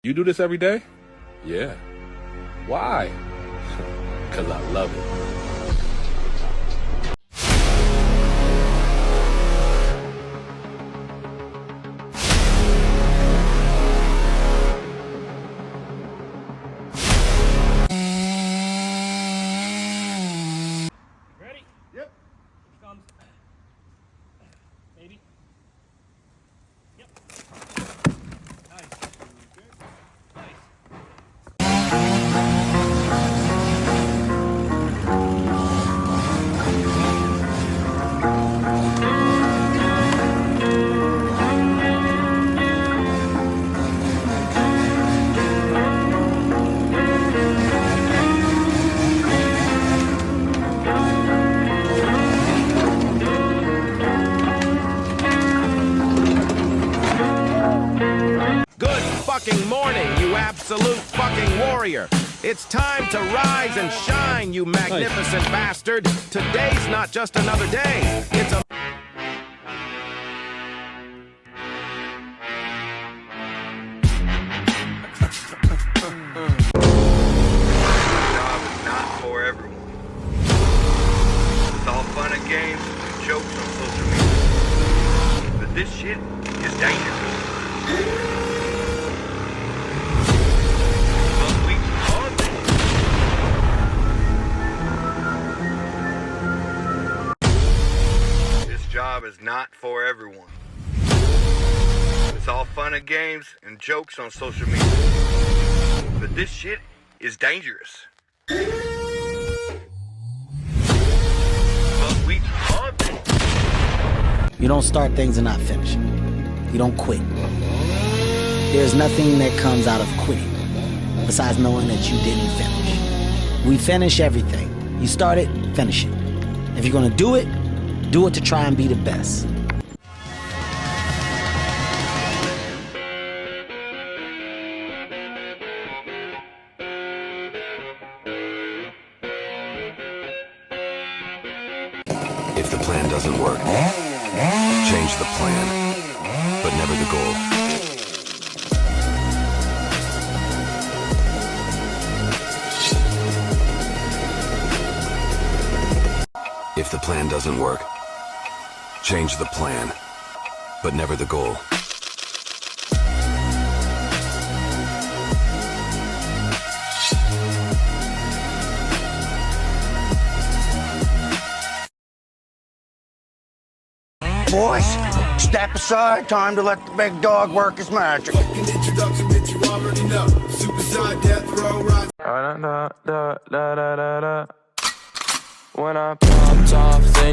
You do this every day? Yeah. Why? Because I love it. Ready? Yep. Here comes. Maybe. Yep. Nice. Nice. Good fucking morning, you absolute fucking warrior. It's time to rise and shine, you magnificent bastard. Today's not just another day. It's a... Job is not for everyone. It's all fun and games and jokes on social media. But this shit is dangerous. But we are this. This job is not for everyone. It's all fun and games and jokes on social media. But this shit is dangerous. But we are this. You don't start things and not finish them. You don't quit. There's nothing that comes out of quitting besides knowing that you didn't finish. We finish everything. You start it, finish it. If you're gonna do it to try and be the best. If the plan doesn't work, change the plan, but never the goal. If the plan doesn't work, change the plan, but never the goal. Boys, step aside, time to let the big dog work his magic. Introduction, bitch, you already know. Superstar death row rock. When I popped off, things